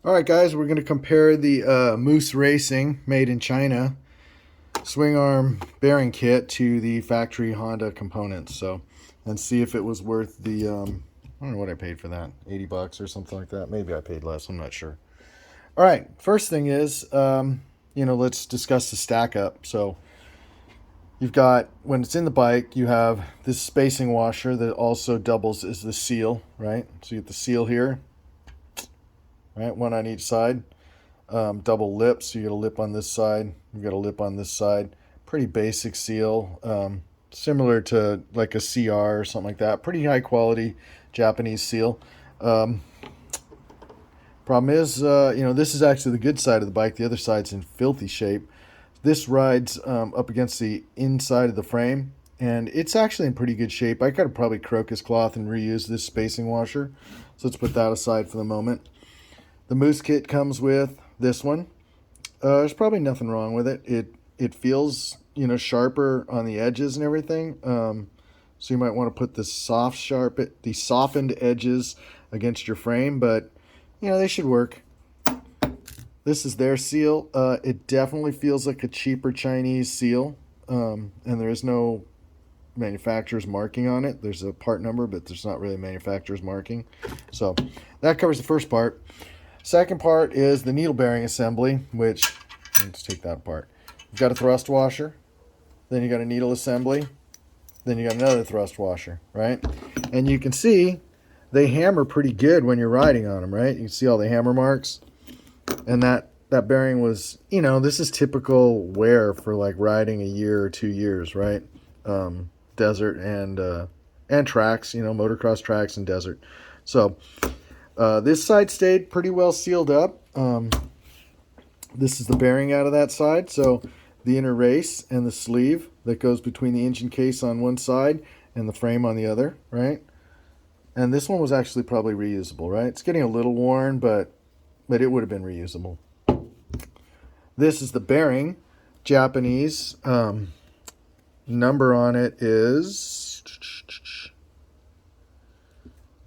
All right, guys, we're going to compare the Moose Racing made in China swing arm bearing kit to the factory Honda components. And see if it was worth the, I don't know what I paid for that, 80 bucks or something like that. Maybe I paid less, I'm not sure. All right, first thing is, let's discuss the stack up. So you've got, when it's in the bike, you have this spacing washer that also doubles as the seal, right? So you get the seal here, right? One on each side. Double lips, so you get a lip on this side, you got a lip on this side. Pretty basic seal, similar to like a CR or something like that. Pretty high quality Japanese seal. Problem is, this is actually the good side of the bike. The other side's in filthy shape. This rides up against the inside of the frame, and it's actually in pretty good shape. I could probably crocus cloth and reuse this spacing washer. So let's put that aside for the moment. The Moose kit comes with this one. There's probably nothing wrong with it. It feels, sharper on the edges and everything. So you might want to put the softened edges against your frame, but they should work. This is their seal. It definitely feels like a cheaper Chinese seal, and there is no manufacturer's marking on it. There's a part number, but there's not really a manufacturer's marking. So that covers the first part. Second part is the needle bearing assembly, which, let's take that apart. You've got a thrust washer, then you got a needle assembly, then you got another thrust washer, right? And you can see they hammer pretty good when you're riding on them, right? You can see all the hammer marks. And that bearing was, this is typical wear for like riding a year or 2 years, right? Desert and tracks, motocross tracks and desert. So this side stayed pretty well sealed up. This is the bearing out of that side. So the inner race and the sleeve that goes between the engine case on one side and the frame on the other, right? And this one was actually probably reusable, right? It's getting a little worn, but it would have been reusable. This is the bearing. Japanese. Number on it is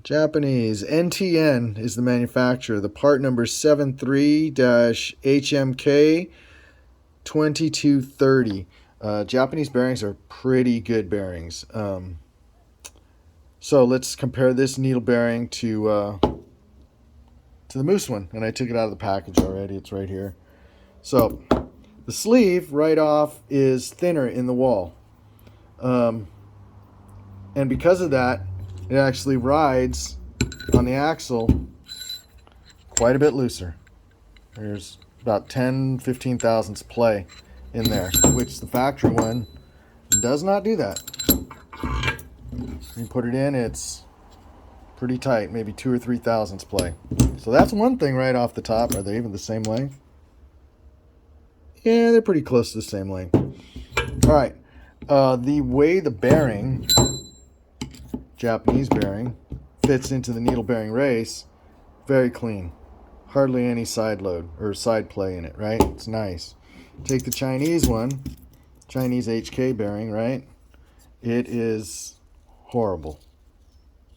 Japanese. NTN is the manufacturer. The part number is 73-HMK2230. Japanese bearings are pretty good bearings. So let's compare this needle bearing to the Moose one. And I took it out of the package already. It's right here. So the sleeve right off is thinner in the wall. And because of that, it actually rides on the axle quite a bit looser. There's about 15 thousandths play in there, which the factory one does not do that. You put it in, it's pretty tight, maybe 2 or 3 thousandths play. So that's one thing right off the top. Are they even the same length? Yeah, they're pretty close to the same length. All right. The way the bearing, Japanese bearing, fits into the needle bearing race, very clean. Hardly any side load or side play in it, right? It's nice. Take the Chinese one, Chinese HK bearing, right? It is horrible.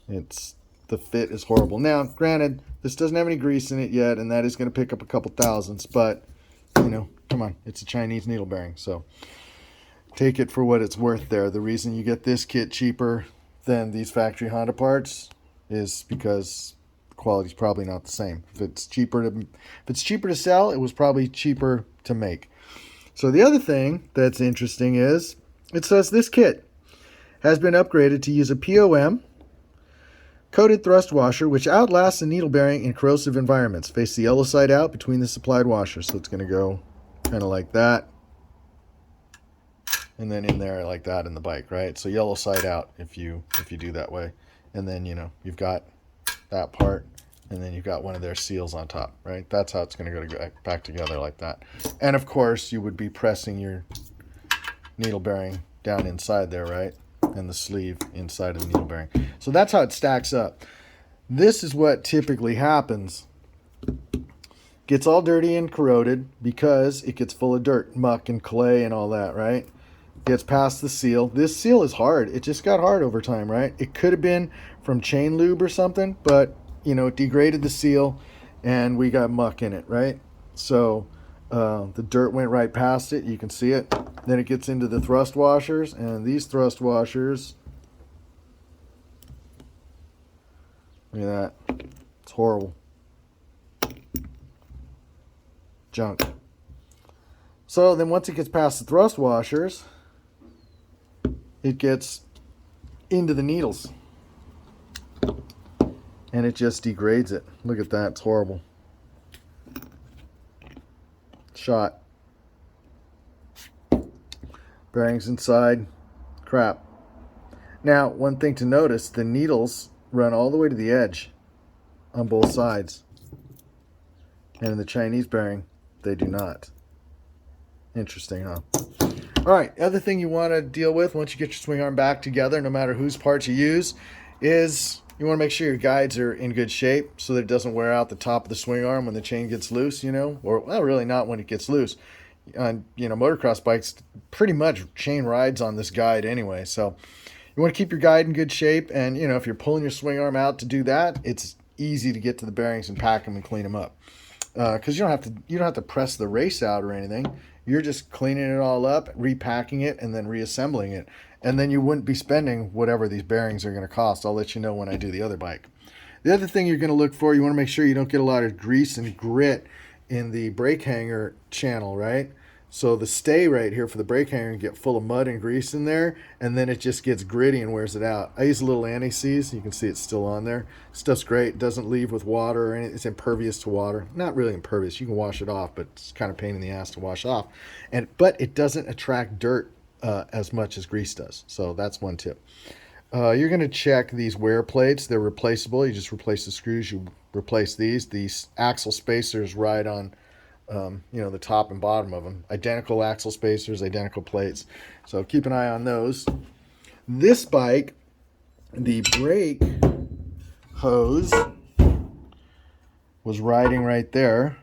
The fit is horrible. Now, granted, this doesn't have any grease in it yet, and that is going to pick up a couple thousandths, but, come on, it's a Chinese needle bearing, so take it for what it's worth there. The reason you get this kit cheaper than these factory Honda parts is because the quality's probably not the same. If it's cheaper to sell, it was probably cheaper to make. So the other thing that's interesting is it says this kit has been upgraded to use a POM coated thrust washer, which outlasts the needle bearing in corrosive environments. Face the yellow side out between the supplied washers. So it's going to go kind of like that. And then in there like that in the bike, right? So yellow side out if you do that way. And then, you've got that part. And then you've got one of their seals on top, right? That's how it's going to go back together like that. And, of course, you would be pressing your needle bearing down inside there, right? And the sleeve inside of the needle bearing. So that's how it stacks up. This is what typically happens. Gets all dirty and corroded because it gets full of dirt, muck and clay and all that, right? Gets past the seal. This seal is hard. It just got hard over time, right? It could have been from chain lube or something, but, it degraded the seal and we got muck in it, right? So the dirt went right past it. You can see it. Then it gets into the thrust washers, and these thrust washers, look at that. It's horrible. Junk. So then once it gets past the thrust washers, it gets into the needles. And it just degrades it. Look at that. It's horrible. Shot. Bearings inside. Crap. Now, one thing to notice, the needles run all the way to the edge on both sides. And in the Chinese bearing, they do not. Interesting, huh? All right, the other thing you want to deal with once you get your swing arm back together, no matter whose parts you use, is you want to make sure your guides are in good shape so that it doesn't wear out the top of the swing arm when the chain gets loose, you know, or well, really not when it gets loose. On motocross bikes, pretty much chain rides on this guide anyway, so you want to keep your guide in good shape. And if you're pulling your swing arm out to do that, it's easy to get to the bearings and pack them and clean them up, because you don't have to press the race out or anything. You're just cleaning it all up, repacking it, and then reassembling it. And then you wouldn't be spending whatever these bearings are going to cost. I'll let you know when I do the other bike. The other thing you're going to look for, you want to make sure you don't get a lot of grease and grit in the brake hanger channel, right? So the stay right here for the brake hanger can get full of mud and grease in there, and then it just gets gritty and wears it out. I use a little anti-seize. You can see it's still on there. Stuff's great. It doesn't leave with water or anything. It's impervious to water. Not really impervious. You can wash it off, but it's kind of a pain in the ass to wash off. But it doesn't attract dirt as much as grease does. So that's one tip. You're going to check these wear plates. They're replaceable. You just replace the screws. You replace these. These axle spacers ride on the top and bottom of them. Identical axle spacers, identical plates. So keep an eye on those. This bike, the brake hose was riding right there.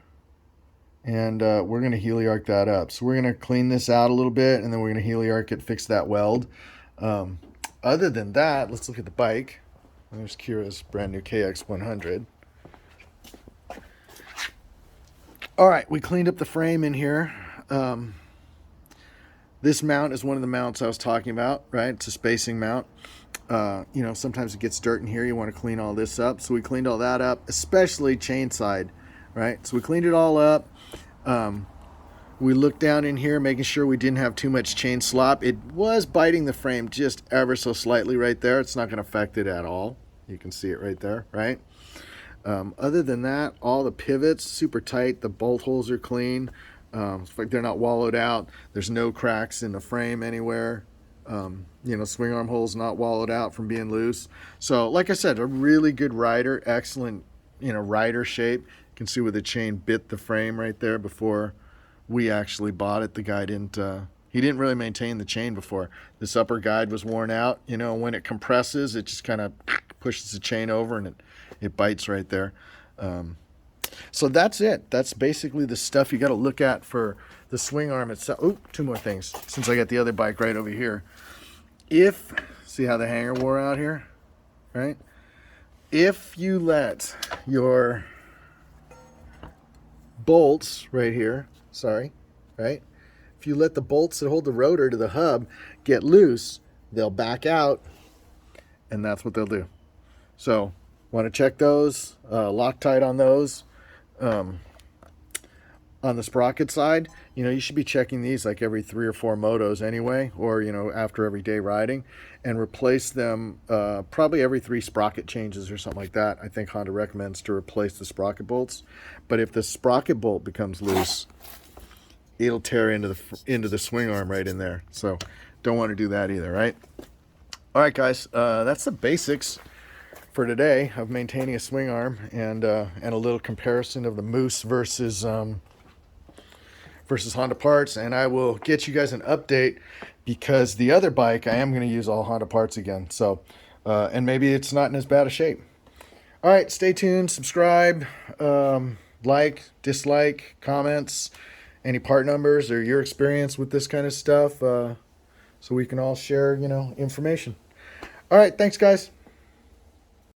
And we're going to heliarc that up. So we're going to clean this out a little bit, and then we're going to heliarc it, fix that weld. Other than that, let's look at the bike. There's Kira's brand new KX100. All right, we cleaned up the frame in here. This mount is one of the mounts I was talking about, right? It's a spacing mount. Sometimes it gets dirt in here. You want to clean all this up. So we cleaned all that up, especially chain side, right? So we cleaned it all up. We looked down in here, making sure we didn't have too much chain slop. It was biting the frame just ever so slightly right there. It's not going to affect it at all. You can see it right there, right? Other than that, all the pivots super tight. The bolt holes are clean. It's like they're not wallowed out. There's no cracks in the frame anywhere. Swing arm holes not wallowed out from being loose. So, like I said, a really good rider, excellent, rider shape. You can see where the chain bit the frame right there before we actually bought it. The guy he didn't really maintain the chain before. This upper guide was worn out. When it compresses, it just kind of pushes the chain over and it bites right there. So that's it. That's basically the stuff you got to look at for the swing arm itself. Oh, two more things, since I got the other bike right over here. See how the hanger wore out here, right? If you let your bolts right here, right? If you let the bolts that hold the rotor to the hub get loose, they'll back out, and that's what they'll do. So want to check those, Loctite on those. On the sprocket side, you should be checking these like every 3 or 4 motos anyway, or after every day riding, and replace them probably every 3 sprocket changes or something like that. I think Honda recommends to replace the sprocket bolts, but if the sprocket bolt becomes loose, it'll tear into the swing arm right in there. So don't want to do that either, right? All right, guys, that's the basics for today of maintaining a swing arm, and a little comparison of the Moose versus Honda parts. And I will get you guys an update, because the other bike I am going to use all Honda parts again. So and maybe it's not in as bad a shape. All right, stay tuned, subscribe, like, dislike, comments, any part numbers or your experience with this kind of stuff, so we can all share information. All right, thanks guys.